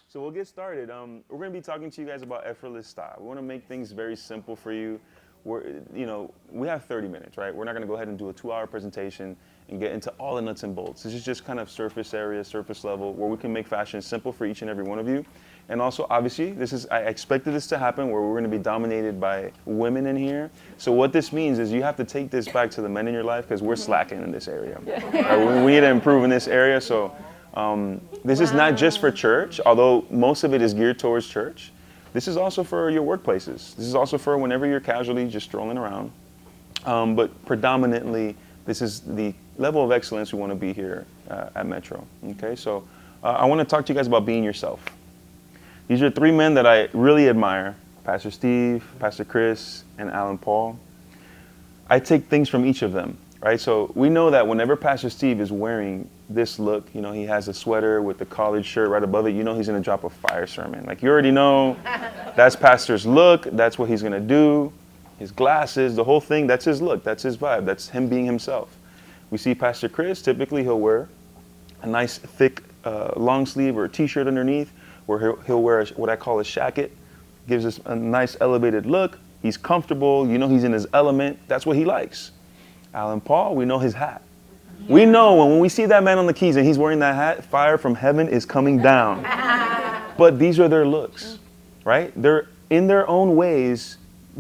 So we'll get started. We're going to be talking to you guys about effortless style. We want to make things very simple for you. We have 30 minutes, right? We're not going to go ahead and do a 2-hour presentation and get into all the nuts and bolts. This is just kind of surface area, surface level, where we can make fashion simple for each and every one of you. And also, obviously, I expected this to happen where we're going to be dominated by women in here. So what this means is you have to take this back to the men in your life because we're slacking in this area. Right? We need to improve in this area. So this is not just for church, although most of it is geared towards church. This is also for your workplaces. This is also for whenever you're casually just strolling around. But predominantly, this is the level of excellence we want to be here at Metro. Okay, so I want to talk to you guys about being yourself. These are 3 men that I really admire: Pastor Steve, Pastor Chris, and Alan Paul. I take things from each of them, right? So we know that whenever Pastor Steve is wearing this look, he has a sweater with the collared shirt right above it, he's going to drop a fire sermon. Like, you already know that's Pastor's look. That's what he's going to do. His glasses, the whole thing, that's his look. That's his vibe. That's him being himself. We see Pastor Chris, typically he'll wear a nice thick long sleeve or a t-shirt underneath, where he'll wear what I call a shacket. Gives us a nice elevated look. He's comfortable. He's in his element. That's what he likes. Alan Paul, we know his hat. Yeah. We know when we see that man on the keys and he's wearing that hat, fire from heaven is coming down. But these are their looks, right? They're in their own ways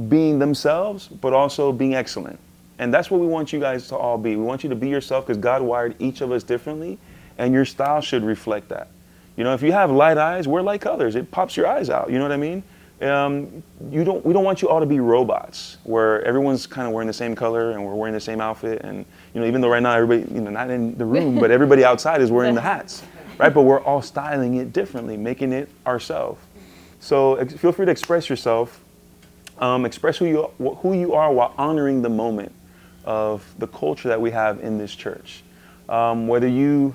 being themselves, but also being excellent. And that's what we want you guys to all be. We want you to be yourself because God wired each of us differently, and your style should reflect that. If you have light eyes, wear light colors. It pops your eyes out. You know what I mean? We don't want you all to be robots where everyone's kind of wearing the same color and we're wearing the same outfit. And, even though right now everybody, not in the room, but everybody outside is wearing the hats, right? But we're all styling it differently, making it ourselves. So feel free to express yourself. Express who you are while honoring the moment of the culture that we have in this church. Whether you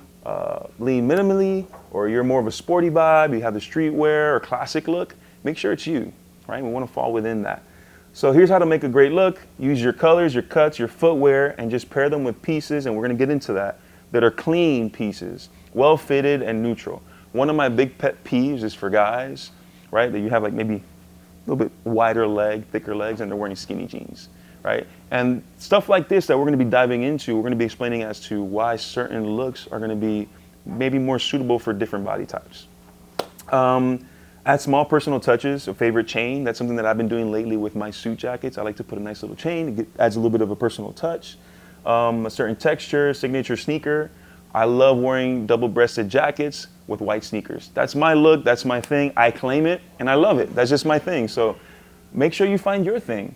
lean minimally, or you're more of a sporty vibe, you have the streetwear or classic look, make sure it's you, right? We want to fall within that. So here's how to make a great look. Use your colors, your cuts, your footwear, and just pair them with pieces, and we're going to get into that are clean pieces, well-fitted and neutral. One of my big pet peeves is for guys, right, that you have like maybe a little bit wider leg, thicker legs, and they're wearing skinny jeans, right? And stuff like this that we're going to be diving into, we're going to be explaining as to why certain looks are going to be maybe more suitable for different body types. Add small personal touches, a favorite chain. That's something that I've been doing lately with my suit jackets. I like to put a nice little chain. It adds a little bit of a personal touch. A certain texture, signature sneaker. I love wearing double-breasted jackets with white sneakers. That's my look. That's my thing. I claim it, and I love it. That's just my thing. So make sure you find your thing.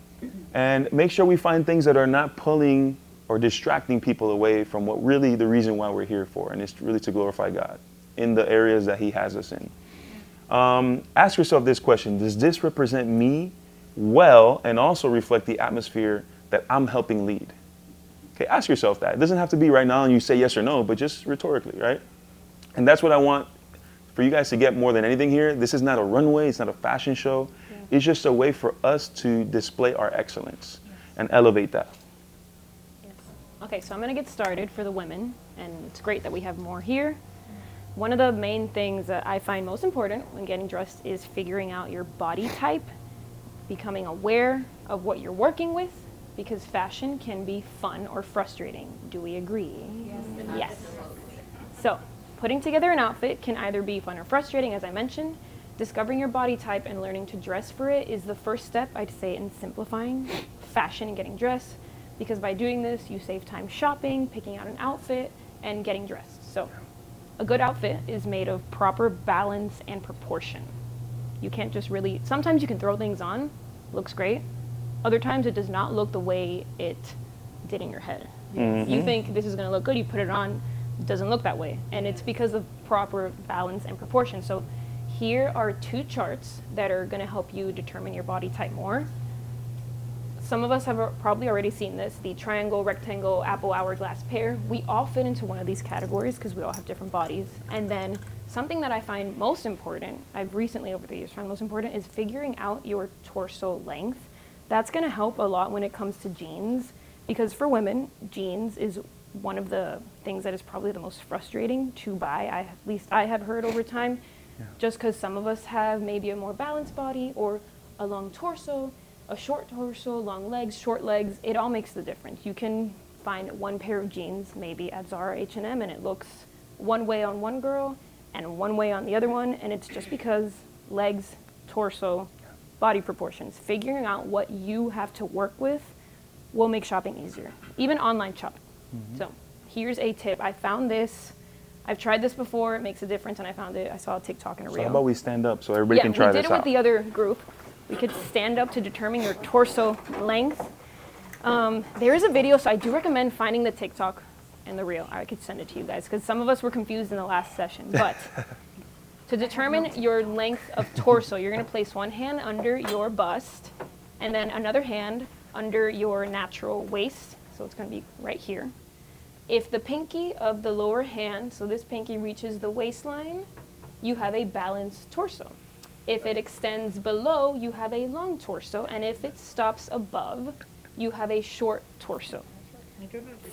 And make sure we find things that are not pulling or distracting people away from what really the reason why we're here for, and it's really to glorify God in the areas that He has us in. Ask yourself this question: does this represent me well and also reflect the atmosphere that I'm helping lead? Okay, ask yourself that. It doesn't have to be right now and you say yes or no, but just rhetorically, right? And that's what I want for you guys to get more than anything here. This is not a runway. It's not a fashion show. Yeah. It's just a way for us to display our excellence and elevate that. Yes. Okay, so I'm going to get started for the women, and it's great that we have more here. One of the main things that I find most important when getting dressed is figuring out your body type, becoming aware of what you're working with, because fashion can be fun or frustrating. Do we agree? Yes. So, putting together an outfit can either be fun or frustrating, as I mentioned. Discovering your body type and learning to dress for it is the first step, I'd say, in simplifying fashion and getting dressed, because by doing this, you save time shopping, picking out an outfit, and getting dressed. So, a good outfit is made of proper balance and proportion. You can't just really, sometimes you can throw things on, looks great. Other times it does not look the way it did in your head. Mm-hmm. You think this is gonna look good, you put it on, it doesn't look that way. And it's because of proper balance and proportion. So here are 2 charts that are gonna help you determine your body type more. Some of us have probably already seen this, the triangle, rectangle, apple, hourglass pair. We all fit into one of these categories because we all have different bodies. And then something that I find most important, I've recently over the years found most important, is figuring out your torso length. That's going to help a lot when it comes to jeans, because for women, jeans is one of the things that is probably the most frustrating to buy, at least I have heard over time, just because some of us have maybe a more balanced body or a long torso, a short torso, long legs, short legs. It all makes the difference. You can find one pair of jeans maybe at Zara, H&M, and it looks one way on one girl and one way on the other one, and it's just because legs, torso, body proportions. Figuring out what you have to work with will make shopping easier, even online shopping. So here's a tip. I found this. I've tried this before. It makes a difference, and I found it. I saw a TikTok and a reel. So how about we stand up so everybody can try this out? Yeah, we did it with the other group. We could stand up to determine your torso length. There is a video, so I do recommend finding the TikTok and the reel. I could send it to you guys, because some of us were confused in the last session. But to determine your length of torso, you're going to place one hand under your bust, and then another hand under your natural waist. So it's going to be right here. If the pinky of the lower hand, so this pinky reaches the waistline, you have a balanced torso. If it extends below, you have a long torso, and if it stops above, you have a short torso.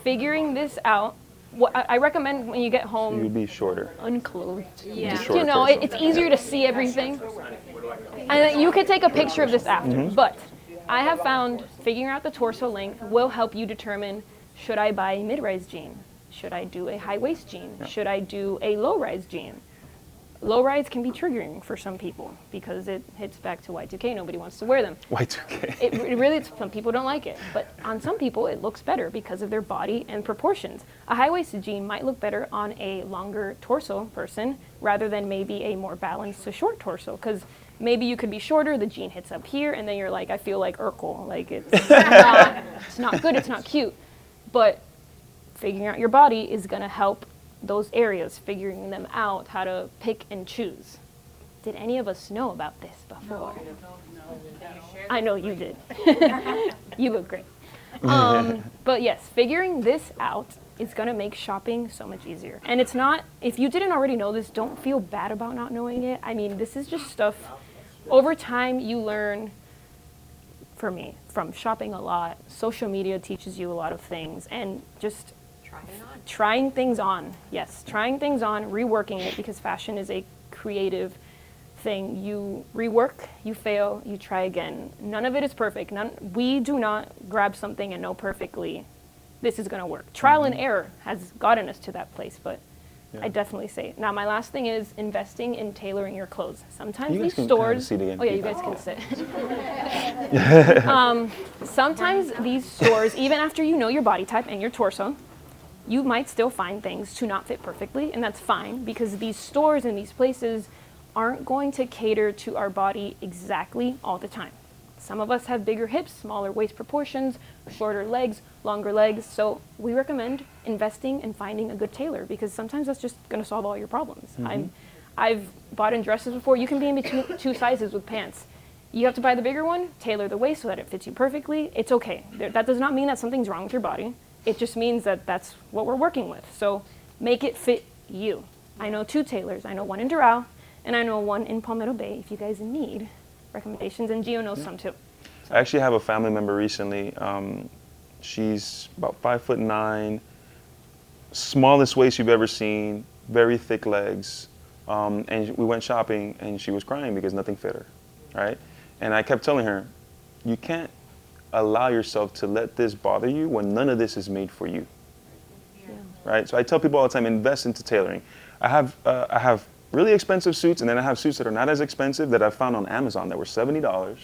Figuring this out, what I recommend when you get home, So you'd be shorter. unclothed. Yeah. You know, it's easier to see everything. And you can take a picture of this after, but I have found figuring out the torso length will help you determine, should I buy a mid-rise jean? Should I do a high-waist jean? Should I do a low-rise jean? Low-rise can be triggering for some people because it hits back to Y2K. Nobody wants to wear them. Y2K. It really, some people don't like it. But on some people, it looks better because of their body and proportions. A high-waisted jean might look better on a longer torso person rather than maybe a more balanced to short torso, because maybe you could be shorter, the jean hits up here, and then you're like, I feel like Urkel. Like, it's not good, it's not cute. But figuring out your body is going to help those areas, figuring them out, how to pick and choose. Did any of us know about this before? No. I know you did. You look great. But yes, figuring this out is going to make shopping so much easier. And it's not, if you didn't already know this, don't feel bad about not knowing it. I mean, this is just stuff, over time you learn, for me, from shopping a lot. Social media teaches you a lot of things, and just trying things on. Yes, trying things on, reworking it, because fashion is a creative thing. You rework, you fail, you try again. None of it is perfect. We do not grab something and know perfectly this is going to work. Trial and error has gotten us to that place, but I definitely say. Now, my last thing is investing in tailoring your clothes. Sometimes You guys these can have a stores. seat again. Oh yeah, you guys can sit. Sometimes these stores, even after you know your body type and your torso, you might still find things to not fit perfectly, and that's fine, because these stores and these places aren't going to cater to our body exactly all the time. Some of us have bigger hips, smaller waist proportions, shorter legs, longer legs, so we recommend investing and finding a good tailor, because sometimes that's just going to solve all your problems. I've bought in dresses before. You can be in between two sizes with pants. You have to buy the bigger one, tailor the waist so that it fits you perfectly. It's okay. That does not mean that something's wrong with your body. It just means that that's what we're working with. So make it fit you. I know two tailors. I know one in Doral, and I know one in Palmetto Bay, if you guys need recommendations, and Gio knows some too. I actually have a family member recently. She's about 5'9", smallest waist you've ever seen, very thick legs. And we went shopping, and she was crying because nothing fit her, right? And I kept telling her, you can't allow yourself to let this bother you when none of this is made for you, right? So I tell people all the time, invest into tailoring. I have really expensive suits, and then I have suits that are not as expensive that I found on Amazon that were $70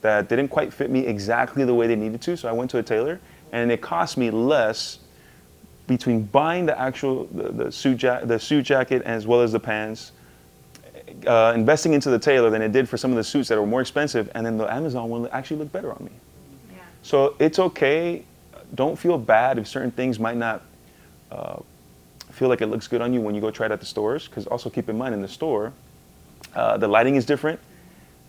that didn't quite fit me exactly the way they needed to. So I went to a tailor, and it cost me less between buying the actual the suit jacket as well as the pants, investing into the tailor, than it did for some of the suits that were more expensive, and then the Amazon one actually looked better on me. Yeah. So it's okay. Don't feel bad if certain things might not feel like it looks good on you when you go try it at the stores, because also keep in mind, in the store, the lighting is different.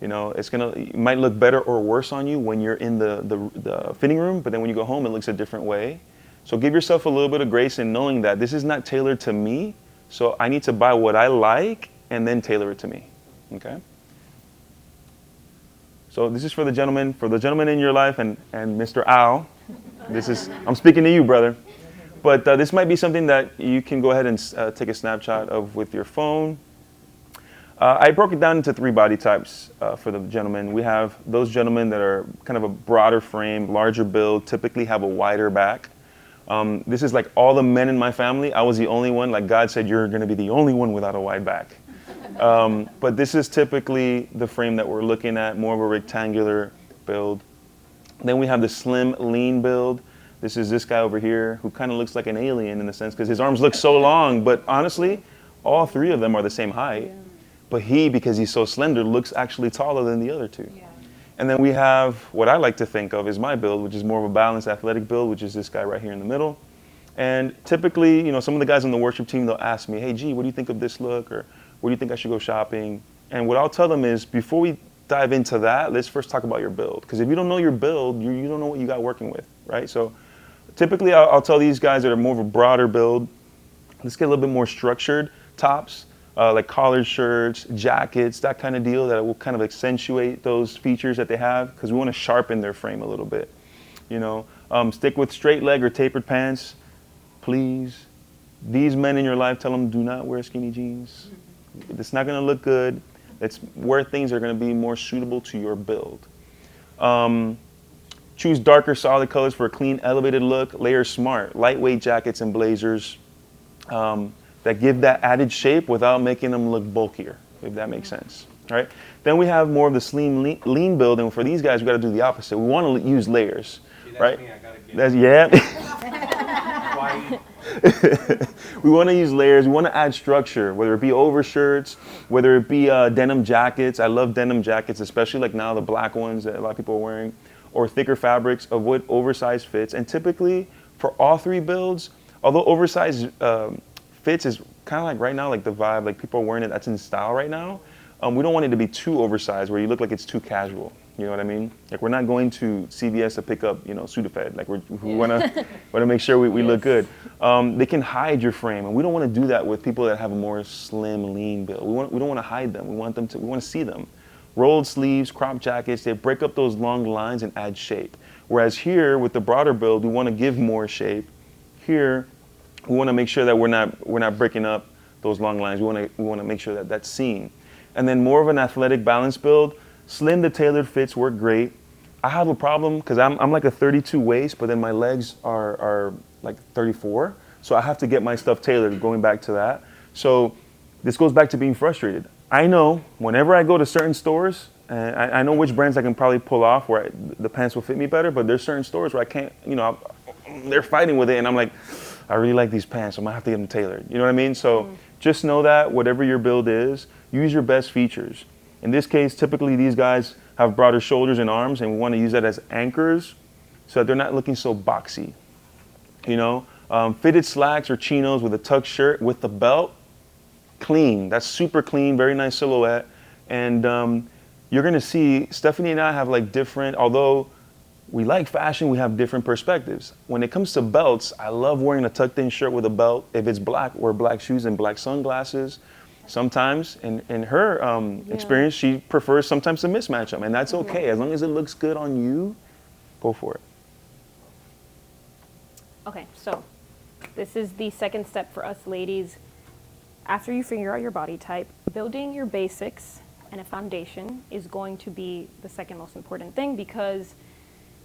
You know, it might look better or worse on you when you're in the fitting room, but then when you go home, it looks a different way. So give yourself a little bit of grace in knowing that this is not tailored to me, so I need to buy what I like and then tailor it to me, okay? So this is for the gentleman in your life, and Mr. Al. I'm speaking to you, brother. But this might be something that you can go ahead and take a snapshot of with your phone. I broke it down into 3 body types for the gentlemen. We have those gentlemen that are kind of a broader frame, larger build, typically have a wider back. This is like all the men in my family. I was the only one. Like God said, you're going to be the only one without a wide back. But this is typically the frame that we're looking at, more of a rectangular build. Then we have the slim, lean build. This is this guy over here who kind of looks like an alien in the sense because his arms look so long. But honestly, all 3 of them are the same height. Yeah. But he, because he's so slender, looks actually taller than the other 2. Yeah. And then we have what I like to think of as my build, which is more of a balanced athletic build, which is this guy right here in the middle. And typically, some of the guys on the worship team, they'll ask me, hey, G, what do you think of this look? Or where do you think I should go shopping? And what I'll tell them is, before we dive into that, let's first talk about your build. Because if you don't know your build, you don't know what you got working with, right? So typically, I'll tell these guys that are more of a broader build, let's get a little bit more structured tops, like collared shirts, jackets, that kind of deal that will kind of accentuate those features that they have because we want to sharpen their frame a little bit. Stick with straight leg or tapered pants, please. These men in your life, tell them do not wear skinny jeans. It's not going to look good. Let's wear things that are going to be more suitable to your build. Choose darker, solid colors for a clean, elevated look. Layer smart, lightweight jackets and blazers that give that added shape without making them look bulkier, if that makes sense. All right. Then we have more of the slim, lean build, and for these guys, we got to do the opposite. We want to use layers, right? Me, I gotta get we want to use layers. We want to add structure, whether it be overshirts, whether it be denim jackets. I love denim jackets, especially like now the black ones that a lot of people are wearing, or thicker fabrics. Avoid oversized fits. And typically, for all 3 builds, although oversized fits is kind of like right now, like the vibe, like people are wearing it, that's in style right now. We don't want it to be too oversized where you look like it's too casual. You know what I mean? Like we're not going to CVS to pick up, Sudafed. Like we want to make sure we look good. They can hide your frame, and we don't want to do that with people that have a more slim, lean build. We don't want to hide them. We want to see them. Rolled sleeves, crop jackets, they break up those long lines and add shape. Whereas here with the broader build, we want to give more shape. Here, we want to make sure that we're not breaking up those long lines. We want to make sure that that's seen. And then more of an athletic balance build. Slim to tailored fits work great. I have a problem because I'm like a 32 waist, but then my legs are like 34. So I have to get my stuff tailored, going back to that. So this goes back to being frustrated. I know whenever I go to certain stores, and I know which brands I can probably pull off where the pants will fit me better, but there's certain stores where I can't, they're fighting with it, and I'm like, I really like these pants, so I'm gonna have to get them tailored. You know what I mean? So just know that whatever your build is, use your best features. In this case, typically these guys have broader shoulders and arms, and we want to use that as anchors so that they're not looking so boxy. Fitted slacks or chinos with a tucked shirt with the belt, clean. That's super clean, very nice silhouette. And you're going to see Stephanie and I have like different, although we like fashion, we have different perspectives. When it comes to belts, I love wearing a tucked in shirt with a belt. If it's black, wear black shoes and black sunglasses. Sometimes, in her experience, she prefers sometimes to mismatch them, and that's okay. As long as it looks good on you, go for it. Okay, so this is the second step for us ladies. After you figure out your body type, building your basics and a foundation is going to be the second most important thing, because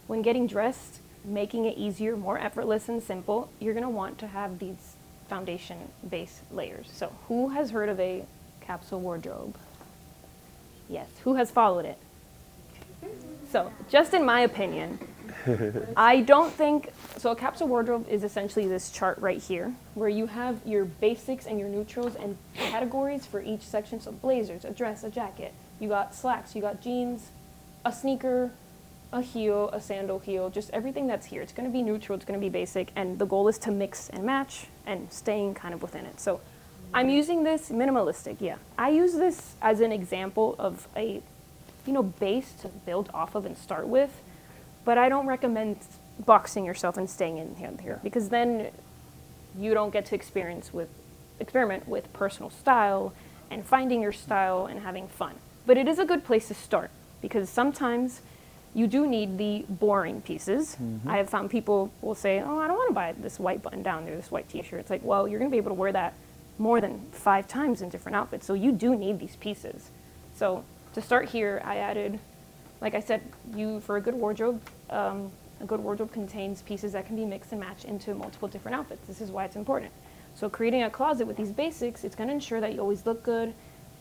when getting dressed, making it easier, more effortless and simple, you're going to want to have these foundation base layers. So who has heard of a capsule wardrobe? Yes. Who has followed it? So just in my opinion, I don't think, so a capsule wardrobe is essentially this chart right here where you have your basics and your neutrals and categories for each section. So blazers, a dress, a jacket, you got slacks, you got jeans, a sneaker, a heel, a sandal heel, just everything that's here. It's going to be neutral, it's going to be basic, and the goal is to mix and match and staying kind of within it. So I'm using this minimalistic, I use this as an example of a, base to build off of and start with, but I don't recommend boxing yourself and staying in here because then you don't get to experiment with personal style and finding your style and having fun. But it is a good place to start because sometimes you do need the boring pieces. I have found people will say, oh, I don't want to buy this white button down there, this white t-shirt. It's like, well, you're going to be able to wear that more than 5 times in different outfits. So you do need these pieces. So to start here, I added, like I said, for a good wardrobe contains pieces that can be mixed and matched into multiple different outfits. This is why it's important. So creating a closet with these basics, it's going to ensure that you always look good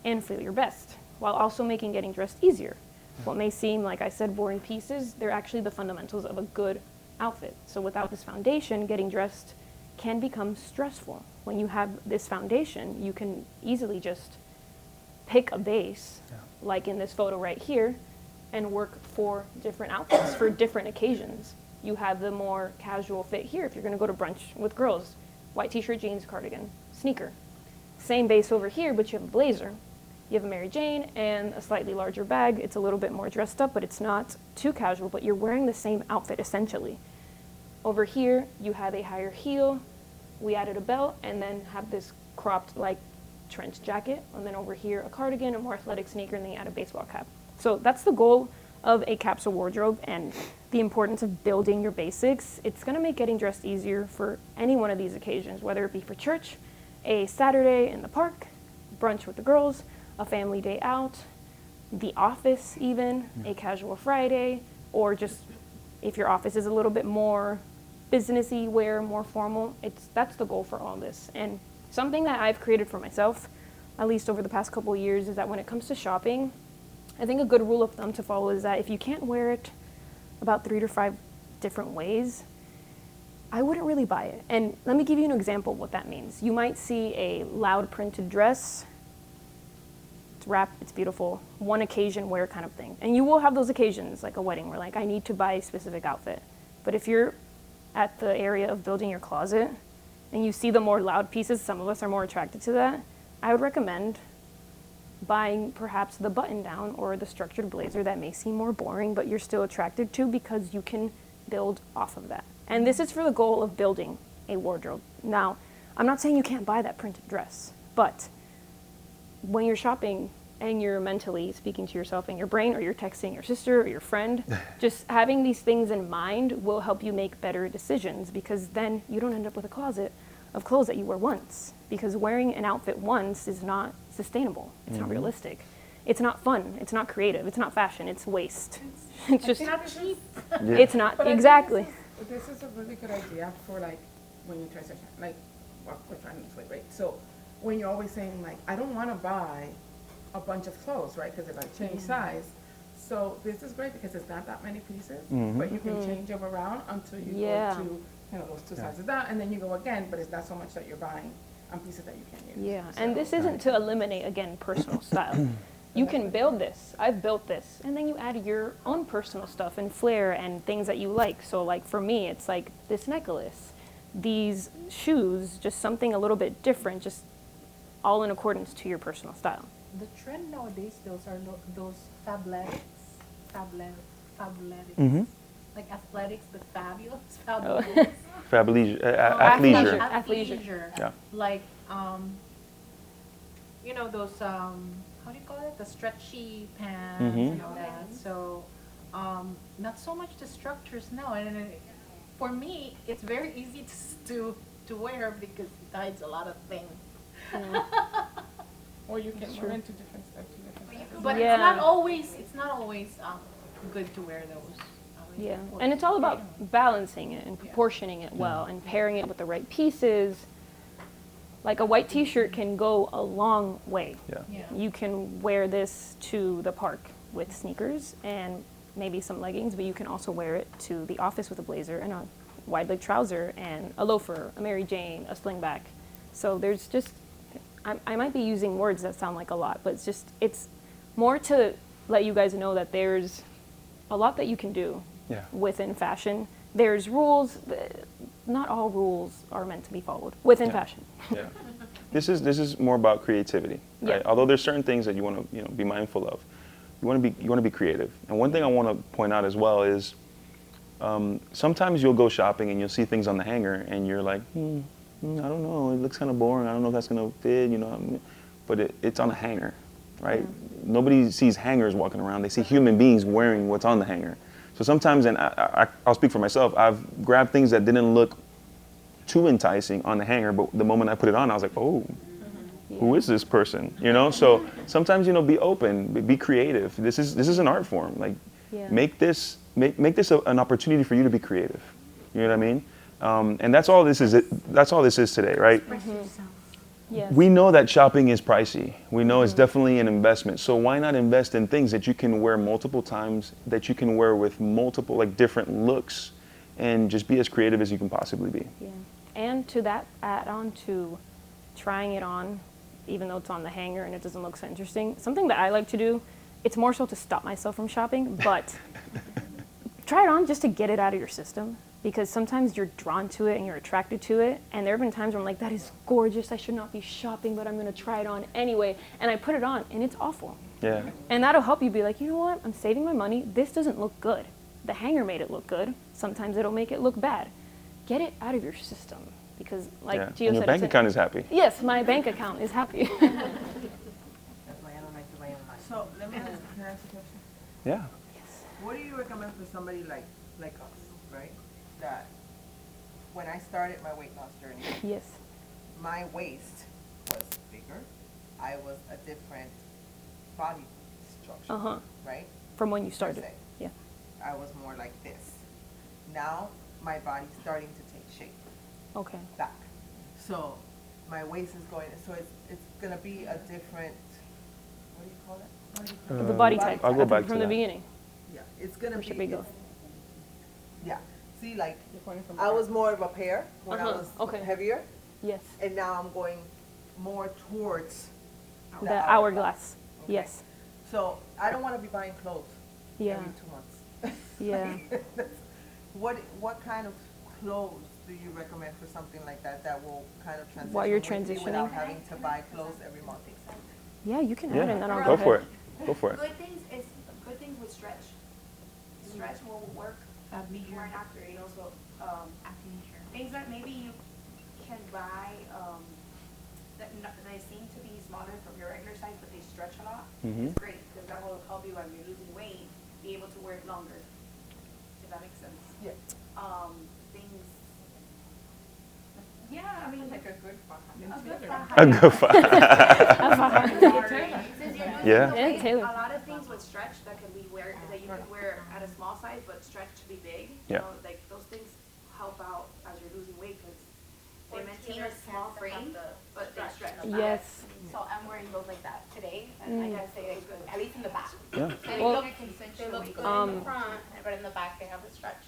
and feel your best, while also making getting dressed easier. What may seem, like I said, boring pieces, they're actually the fundamentals of a good outfit. So without this foundation, getting dressed can become stressful. When you have this foundation, you can easily just pick a base, like in this photo right here, and work for different outfits for different occasions. You have the more casual fit here if you're going to go to brunch with girls. White t-shirt, jeans, cardigan, sneaker. Same base over here, but you have a blazer. You have a Mary Jane and a slightly larger bag. It's a little bit more dressed up, but it's not too casual, but you're wearing the same outfit essentially. Over here, you have a higher heel. We added a belt and then have this cropped like trench jacket. And then over here, a cardigan, a more athletic sneaker, and then you add a baseball cap. So that's the goal of a capsule wardrobe and the importance of building your basics. It's gonna make getting dressed easier for any one of these occasions, whether it be for church, a Saturday in the park, brunch with the girls, a family day out, the office even, a casual Friday, or just if your office is a little bit more businessy wear, more formal, that's the goal for all this. And something that I've created for myself, at least over the past couple of years, is that when it comes to shopping, I think a good rule of thumb to follow is that if you can't wear it about 3 to 5 different ways, I wouldn't really buy it. And let me give you an example of what that means. You might see a loud printed dress, wrap, it's beautiful, one occasion wear kind of thing. And you will have those occasions, like a wedding, where like I need to buy a specific outfit. But if you're at the area of building your closet and you see the more loud pieces, some of us are more attracted to that, I would recommend buying perhaps the button down or the structured blazer that may seem more boring, but you're still attracted to because you can build off of that. And this is for the goal of building a wardrobe. Now, I'm not saying you can't buy that printed dress, but when you're shopping and you're mentally speaking to yourself in your brain, or you're texting your sister or your friend, just having these things in mind will help you make better decisions, because then you don't end up with a closet of clothes that you wear once, because wearing an outfit once is not sustainable. It's not realistic. It's not fun. It's not creative. It's not fashion. It's waste. It's just not cheap. It's not, But I think exactly. This is a really good idea for like when you transition, like what we're trying to explain, right? So when you're always saying like, I don't want to buy a bunch of clothes, right? Because if I change size. So this is great because it's not that many pieces, but you can change them around until you go to those 2 sizes down, and then you go again, but it's not so much that you're buying on pieces that you can't use. Yeah, and this isn't to eliminate, again, personal style. You can build this. I've built this. And then you add your own personal stuff and flair and things that you like. So like for me, it's like this necklace, these shoes, just something a little bit different, just all in accordance to your personal style. The trend nowadays, those are those fabletics, like athletics, but fabulous, fabulous. Athleisure. Athleisure. Yeah. Like, you know, those, how do you call it? The stretchy pants and all that. So, not so much the structures now. And for me, it's very easy to wear because it hides a lot of things. Or you can run into different stuff. But Yeah. it's not always good to wear those. Yeah, and it's all about balancing it and proportioning it well and pairing it with the right pieces. Like a white t-shirt can go a long way. Yeah. You can wear this to the park with sneakers and maybe some leggings, but you can also wear it to the office with a blazer and a wide leg trouser and a loafer, a Mary Jane, a slingback. So there's just, I might be using words that sound like a lot, but it's more to let you guys know that there's a lot that you can do within fashion. There's rules. Not all rules are meant to be followed within fashion. Yeah. This is more about creativity, right? Yeah. Although there's certain things that you want to be mindful of. You want to be creative. And one thing I want to point out as well is sometimes you'll go shopping and you'll see things on the hanger and you're like, I don't know, it looks kind of boring. I don't know if that's going to fit, but it's on a hanger, right? Nobody sees hangers walking around. They see human beings wearing what's on the hanger. So sometimes, and I'll speak for myself, I've grabbed things that didn't look too enticing on the hanger, but the moment I put it on, I was like, oh, who is this person? You know, so sometimes, you know, be open, be creative. This is an art form. Like, Yeah. make this an opportunity for you to be creative. You know what I mean? And that's all this is. That's all this is today, right? Yes. We know that shopping is pricey. We know it's definitely an investment. So why not invest in things that you can wear multiple times, that you can wear with multiple, like, different looks, and just be as creative as you can possibly be. Yeah. And to that, add on to trying it on, even though it's on the hanger and it doesn't look so interesting. Something that I like to do, it's more so to stop myself from shopping, but try it on just to get it out of your system. Because sometimes you're drawn to it and you're attracted to it. And there have been times where I'm like, that is gorgeous. I should not be shopping, but I'm going to try it on anyway. And I put it on and it's awful. Yeah. And that'll help you be like, you know what? I'm saving my money. This doesn't look good. The hanger made it look good. Sometimes it'll make it look bad. Get it out of your system. Because like Yeah. Gio And your said, bank account is happy. Yes, my bank account is happy. That's why I don't like to buy online. So let me ask, can I ask a question? Yeah. What do you recommend for somebody like us, right? That when I started my weight loss journey, Yes. my waist was bigger. I was a different body structure, Uh-huh. right? From when you Per started. se. Yeah. I was more like this. Now my body's starting to take shape Okay. back. So my waist is going, so it's gonna be a different, what do you call it? What do you call it? The body type. I'll go back to from the that. beginning. Yeah, it's gonna Where be, should we go? yeah. See, like, You're pointing from I the was more of a pear when I Uh-huh, was okay. heavier, Yes. and now I'm going more towards The hourglass. Okay. Yes. So I don't want to be buying clothes Yeah. every 2 months. Yeah. What kind of clothes do you recommend for something like that that will kind of transition While you're with me transitioning? without having to buy clothes every month? Yeah, you can add Yeah. it and then I'll Go go for ahead. it. Go for it. Good things with stretch. Stretch will work before and after, you know, so, things that maybe you can buy, that seem to be smaller from your regular size, but they stretch a lot, Mhm. is great, because that will help you as you're losing weight, be able to wear it longer, if that makes sense. Yeah. Things, yeah, I mean, like a good A good five. Since you're losing Yeah. the Yeah, weight, Taylor. a lot of things with stretch that can be that you can wear at a small size, but stretch to be big. Yeah. You know, like those things help out as you're losing weight because they maintain a small frame, but they stretch. Yes. So I'm wearing those like that today, and I gotta say they look good, at least in the back. Yeah. They Well- look good in the front, but in the back they have a stretch.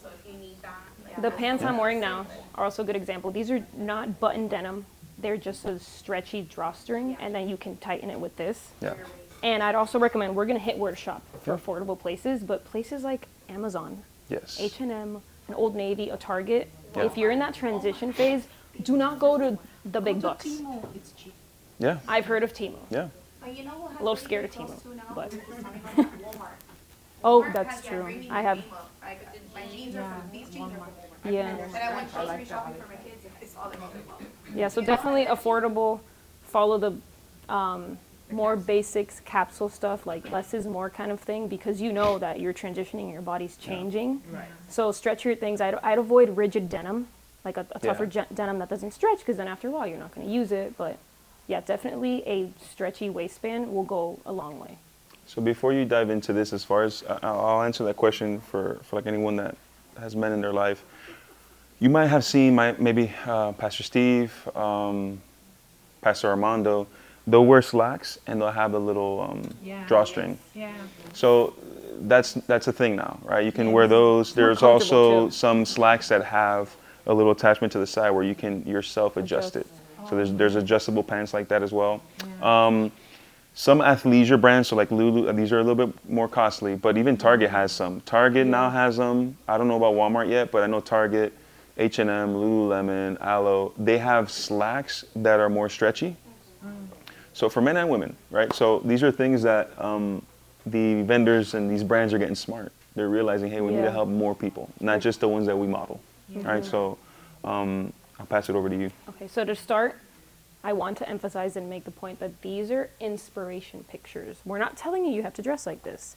So if you need that, The pants I'm wearing now are also a good example. These are not button denim. They're just a stretchy drawstring, and then you can tighten it with this. Yeah. And I'd also recommend, we're going to hit where to shop for affordable places, but places like Amazon, Yes. H&M, an Old Navy, a Target. Yeah. If you're in that transition phase, do not go to the big bucks. It's cheap. Yeah. I've heard of Temu. Yeah. but you know what has A little really scared of good clothes Temu, too now? but- We were just talking about that, Walmart. Oh, Walmart that's has, true. bring me I have, game up. Like, my jeans are from, these jeans are from Walmart. yeah. And I went grocery shopping for my kids and I saw them as well. Yeah, so definitely affordable. Follow the more basics, capsule stuff, like less is more kind of thing, because you know that you're transitioning, your body's changing. Right. So stretchier things. I'd avoid rigid denim, like a tougher Yeah. denim that doesn't stretch, because then after a while you're not going to use it. But yeah, definitely a stretchy waistband will go a long way. So before you dive into this, as far as I'll answer that question for like anyone that has men in their life. You might have seen maybe Pastor Steve, Pastor Armando. They'll wear slacks and they'll have a little drawstring. Yeah. So that's a thing now, right? You can wear those. There's comfortable, also too. some slacks that have a little attachment to the side where you can yourself adjust it. So there's adjustable pants like that as well. Some athleisure brands, so like Lulu, these are a little bit more costly, but even Target has some. Target now has them. I don't know about Walmart yet, but I know Target, H&M, Lululemon, Aloe, they have slacks that are more stretchy. So for men and women, right? So these are things that the vendors and these brands are getting smart. They're realizing, hey, we need to Yeah. help more people, not just the ones that we model, right? So I'll pass it over to you. Okay, so to start, I want to emphasize and make the point that these are inspiration pictures. We're not telling you you have to dress like this.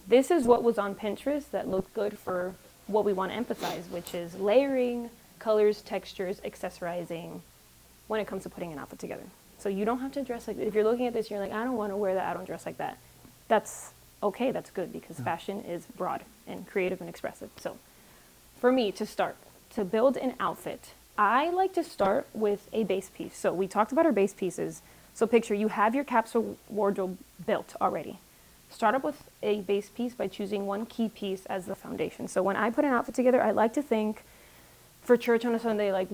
this is what was on Pinterest that looked good for what we want to emphasize, which is layering, colors, textures, accessorizing when it comes to putting an outfit together. So you don't have to dress like, if you're looking at this, you're like, I don't want to wear that, I don't dress like that. That's okay, that's good, because fashion is broad and creative and expressive. So for me to start, to build an outfit, I like to start with a base piece. So we talked about our base pieces. So picture you have your capsule wardrobe built already. Start up with a base piece by choosing one key piece as the foundation. So when I put an outfit together, I like to think for church on a Sunday, like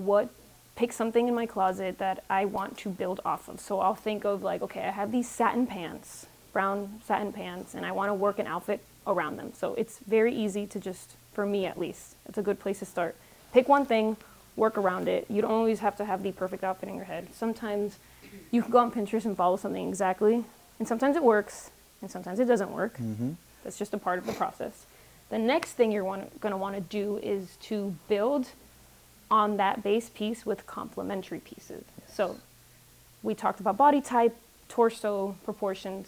pick something in my closet that I want to build off of. So I'll think of like, okay, I have these satin pants, brown satin pants, and I want to work an outfit around them. So it's very easy to just, for me at least, it's a good place to start. Pick one thing, work around it. You don't always have to have the perfect outfit in your head. Sometimes you can go on Pinterest and follow something exactly, and sometimes it works, and sometimes it doesn't work. That's just a part of the process. The next thing you're going to want to do is to build on that base piece with complementary pieces. So we talked about body type, torso, proportions.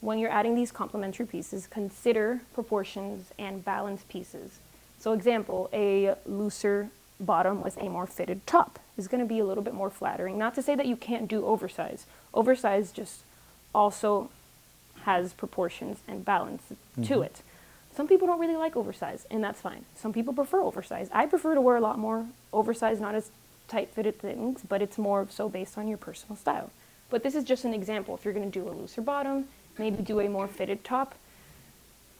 When you're adding these complementary pieces, consider proportions and balanced pieces. So example, a looser bottom with a more fitted top is going to be a little bit more flattering. Not to say that you can't do oversize. Oversize just also has proportions and balance to it. Some people don't really like oversize, and that's fine. Some people prefer oversize. I prefer to wear a lot more oversized, not as tight-fitted things, but it's more so based on your personal style. But this is just an example. If you're going to do a looser bottom, maybe do a more fitted top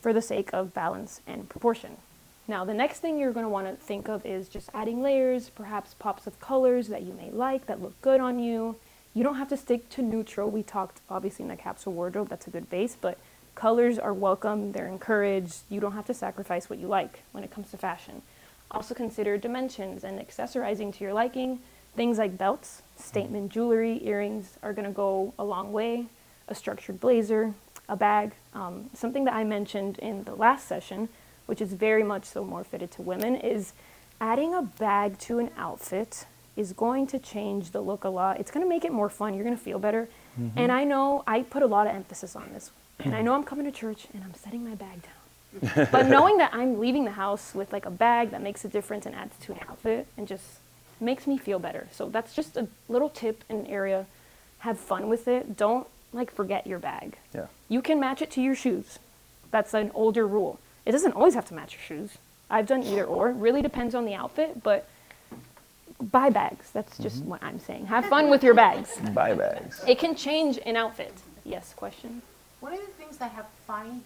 for the sake of balance and proportion. Now, the next thing you're going to want to think of is just adding layers, perhaps pops of colors that you may like, that look good on you. You don't have to stick to neutral. We talked, obviously, in the capsule wardrobe, that's a good base, but colors are welcome, they're encouraged. You don't have to sacrifice what you like when it comes to fashion. Also consider dimensions and accessorizing to your liking. Things like belts, statement jewelry, earrings are going to go a long way. A structured blazer, a bag. Something that I mentioned in the last session, which is very much so more fitted to women, is adding a bag to an outfit is going to change the look a lot. It's going to make it more fun. You're going to feel better. And I know I put a lot of emphasis on this. And I know I'm coming to church and I'm setting my bag down. But knowing that I'm leaving the house with like a bag that makes a difference and adds to an outfit and just makes me feel better. So that's just a little tip in an area. Have fun with it. Don't like forget your bag. Yeah. You can match it to your shoes. That's an older rule. It doesn't always have to match your shoes. I've done either or. It really depends on the outfit, but buy bags. That's just what I'm saying. Have fun with your bags. Buy bags. It can change an outfit. Yes, question? One of the things I find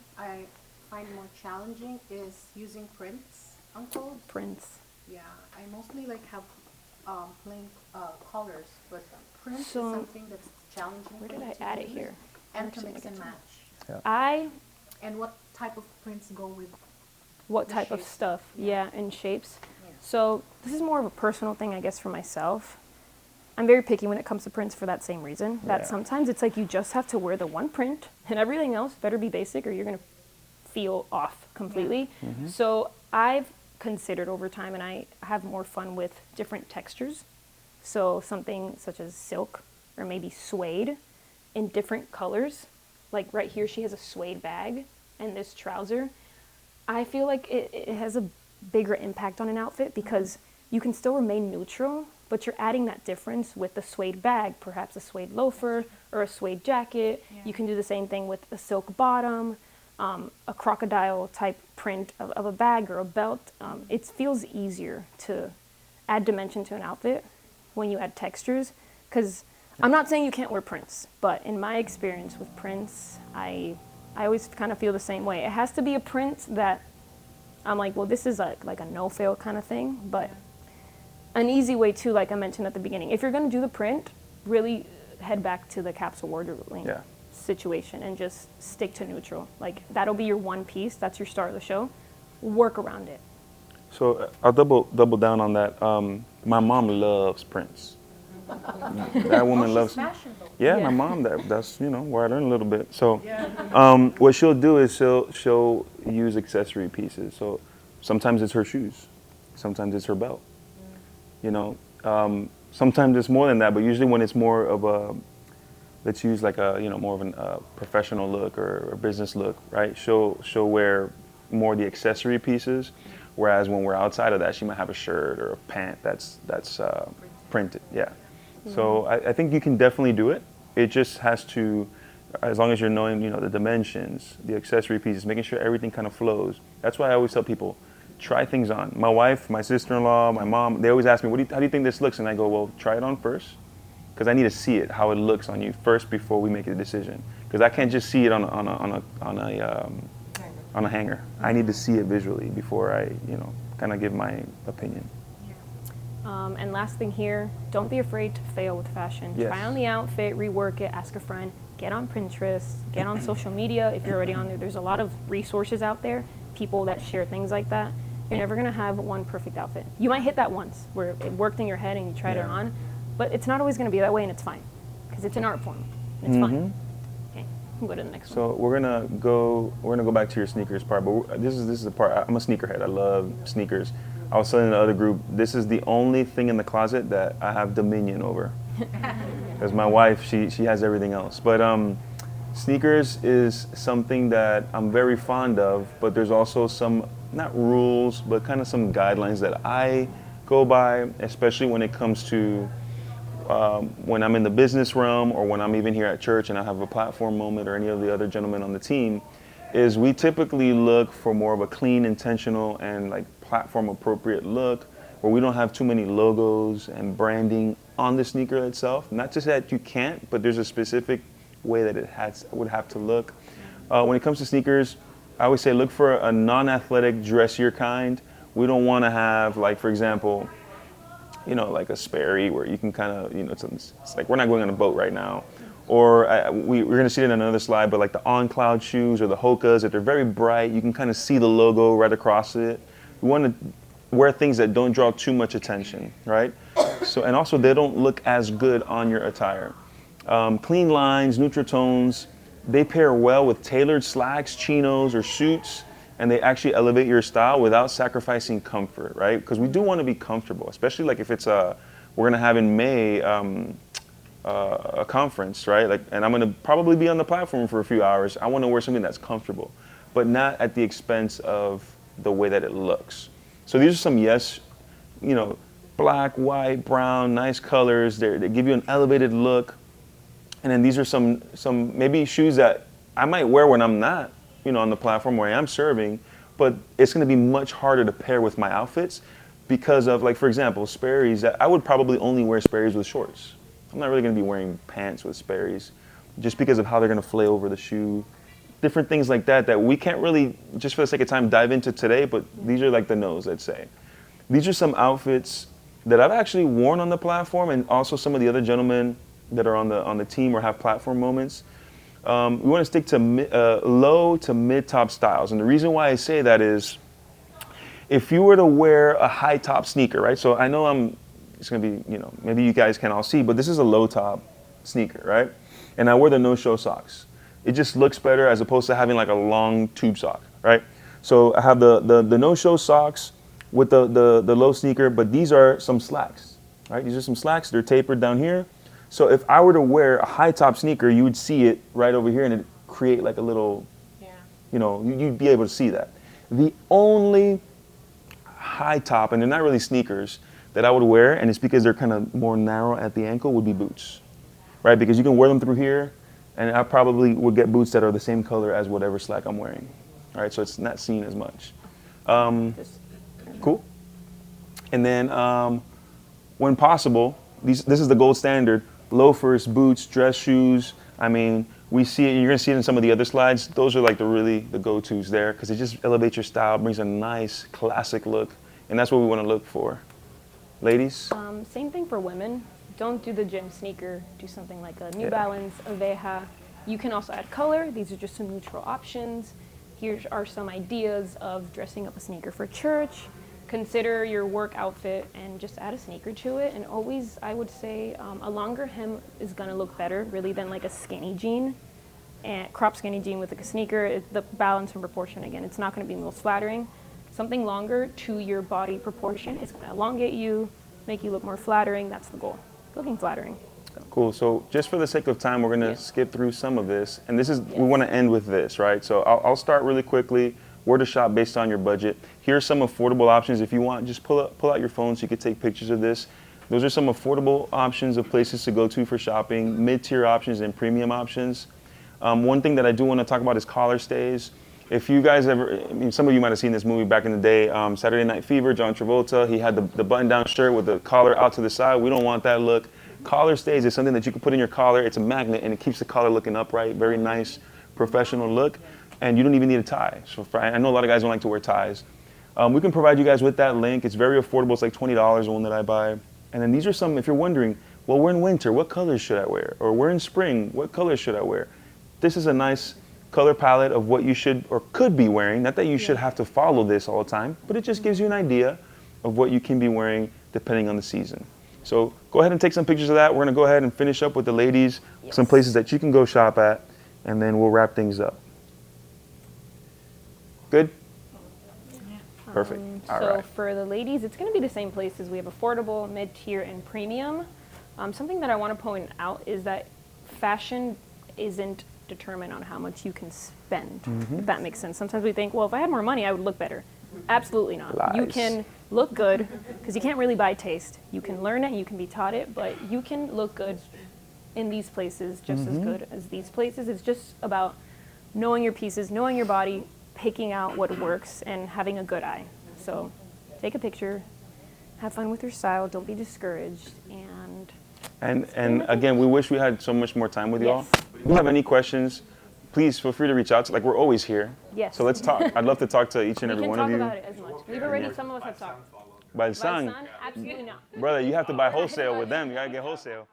more challenging is using prints on clothes. Prints. Yeah, I mostly like have plain colors, but prints So, is something that's challenging. Where for did me I to add it use here? And to Actually, mix I and get match. And what type of prints go with? What The type of shapes. stuff? Yeah. Yeah, and shapes. Yeah. So this is more of a personal thing, I guess, for myself. I'm very picky when it comes to prints for that same reason. That Yeah. sometimes it's like you just have to wear the one print, and everything else better be basic, or you're gonna feel off completely. So I've considered over time, and I have more fun with different textures. So something such as silk or maybe suede in different colors. Like right here, she has a suede bag and this trouser. I feel like it has a bigger impact on an outfit because you can still remain neutral, but you're adding that difference with the suede bag, perhaps a suede loafer or a suede jacket. Yeah. You can do the same thing with a silk bottom, a crocodile type print of a bag or a belt. It feels easier to add dimension to an outfit when you add textures, because I'm not saying you can't wear prints, but in my experience with prints, I always kind of feel the same way. It has to be a print that I'm like, well, this is like a no-fail kind of thing, but an easy way too, like I mentioned at the beginning, if you're going to do the print, really head back to the capsule wardrobe Yeah. situation and just stick to neutral. Like that'll be your one piece, that's your star of the show. Work around it. So I'll double down on that. My mom loves Prince. That woman loves. Fashionable. Yeah, Yeah. my mom. That's where I learned a little bit. So, what she'll do is she'll use accessory pieces. So sometimes it's her shoes, sometimes it's her belt. Sometimes it's more than that. But usually when it's more of a let's use like a, more of a professional look or a business look, right? She'll wear more of the accessory pieces, whereas when we're outside of that, she might have a shirt or a pant that's printed. Yeah. So I think you can definitely do it. It just has to, as long as you're knowing, the dimensions, the accessory pieces, making sure everything kind of flows. That's why I always tell people, try things on. My wife, my sister-in-law, my mom, they always ask me, how do you think this looks? And I go, well, try it on first, because I need to see it, how it looks on you first before we make a decision. Because I can't just see it on a hanger. I need to see it visually before I, kind of give my opinion. And last thing here, don't be afraid to fail with fashion. Yes. Try on the outfit, rework it, ask a friend, get on Pinterest, get on social media. If you're already on there, there's a lot of resources out there, people that share things like that. You're never going to have one perfect outfit. You might hit that once where it worked in your head and you tried it on, but it's not always going to be that way, and it's fine because it's an art form. It's fine. Okay, we'll go to the next one. So we're gonna go back to your sneakers part, but this is the part. I'm a sneakerhead. I love sneakers. I was telling the other group, this is the only thing in the closet that I have dominion over, because my wife, she has everything else. But sneakers is something that I'm very fond of, but there's also some, not rules, but kind of some guidelines that I go by, especially when it comes to when I'm in the business realm or when I'm even here at church and I have a platform moment or any of the other gentlemen on the team, is we typically look for more of a clean, intentional, and like platform appropriate look where we don't have too many logos and branding on the sneaker itself. Not just that you can't, but there's a specific way that it would have to look. When it comes to sneakers, I always say look for a non-athletic, dressier kind. We don't want to have, like, for example, like a Sperry where you can kind of, it's like we're not going on a boat right now. Or we're going to see it in another slide, but like the on-cloud shoes or the Hokas, if they're very bright, you can kind of see the logo right across it. We want to wear things that don't draw too much attention, right? So, and also they don't look as good on your attire. Clean lines, neutral tones, they pair well with tailored slacks, chinos, or suits, and they actually elevate your style without sacrificing comfort, right? Because we do want to be comfortable, especially like if it's we're going to have in May a conference, right? Like, and I'm going to probably be on the platform for a few hours. I want to wear something that's comfortable, but not at the expense of the way that it looks. So these are some, black, white, brown, nice colors. They give you an elevated look. And then these are some maybe shoes that I might wear when I'm not, on the platform where I am serving, but it's going to be much harder to pair with my outfits because of, like, for example, Sperry's. I would probably only wear Sperry's with shorts. I'm not really going to be wearing pants with Sperry's just because of how they're going to flay over the shoe. Different things like that we can't really, just for the sake of time, dive into today, but these are like the no's, let's say. These are some outfits that I've actually worn on the platform, and also some of the other gentlemen that are on the team or have platform moments. We want to stick to low to mid-top styles. And the reason why I say that is if you were to wear a high-top sneaker, right? So I know it's going to be, maybe you guys can all see, but this is a low-top sneaker, right? And I wear the no-show socks. It just looks better as opposed to having like a long tube sock, right? So I have the no-show socks with the low sneaker, but these are some slacks, right? These are some slacks. They're tapered down here. So if I were to wear a high-top sneaker, you would see it right over here, and it'd create like a little, you'd be able to see that. The only high top, and they're not really sneakers, that I would wear, and it's because they're kind of more narrow at the ankle, would be boots, right? Because you can wear them through here, and I probably would get boots that are the same color as whatever slack I'm wearing, all right? So it's not seen as much. Cool. And then when possible, this is the gold standard, loafers, boots, dress shoes. I mean, we see it, you're gonna see it in some of the other slides. Those are like the go-tos there, because it just elevates your style, brings a nice classic look, and that's what we wanna look for. Ladies? Same thing for women. Don't do the gym sneaker. Do something like a New Balance, Aveja. You can also add color. These are just some neutral options. Here are some ideas of dressing up a sneaker for church. Consider your work outfit and just add a sneaker to it. And always, I would say, a longer hem is going to look better, really, than like a skinny jean. And crop skinny jean with like a sneaker, the balance and proportion, again, it's not going to be most flattering. Something longer to your body proportion is going to elongate you, make you look more flattering. That's the goal, looking flattering. Cool. So just for the sake of time, we're going to skip through some of this. And this is, we want to end with this, right? So I'll start really quickly. Where to shop based on your budget. Here are some affordable options. If you want, just pull out your phone so you can take pictures of this. Those are some affordable options of places to go to for shopping, mid-tier options and premium options. One thing that I do want to talk about is collar stays. If you guys ever, I mean, some of you might have seen this movie back in the day, Saturday Night Fever, John Travolta. He had the button-down shirt with the collar out to the side. We don't want that look. Collar stays is something that you can put in your collar. It's a magnet, and it keeps the collar looking upright. Very nice, professional look. And you don't even need a tie. So I know a lot of guys don't like to wear ties. We can provide you guys with that link. It's very affordable. It's like $20, the one that I buy. And then these are some, if you're wondering, well, we're in winter, what colors should I wear? Or we're in spring, what colors should I wear? This is a nice color palette of what you should or could be wearing. Not that you should have to follow this all the time, but it just gives you an idea of what you can be wearing depending on the season. So go ahead and take some pictures of that. We're going to go ahead and finish up with the ladies, some places that you can go shop at, and then we'll wrap things up. Good? Perfect. All So right. for the ladies, it's going to be the same places. We have affordable, mid-tier, and premium. Something that I want to point out is that fashion isn't determined on how much you can spend, if that makes sense. Sometimes we think, well, if I had more money, I would look better. Absolutely not. You Lies. can look good, because you can't really buy taste. You can learn it, you can be taught it, but you can look good in these places just as good as these places. It's just about knowing your pieces, knowing your body, picking out what works, and having a good eye. So take a picture, have fun with your style, don't be discouraged, And again, we wish we had so much more time with y'all. Yes. If you have any questions, please feel free to reach out. Like, we're always here. Yes. So let's talk. I'd love to talk to each and we every can one talk of you. about it as much. We've already, some of us have talked. By the By sun, the sun? Absolutely not. brother, you have to buy wholesale with them. You gotta get wholesale.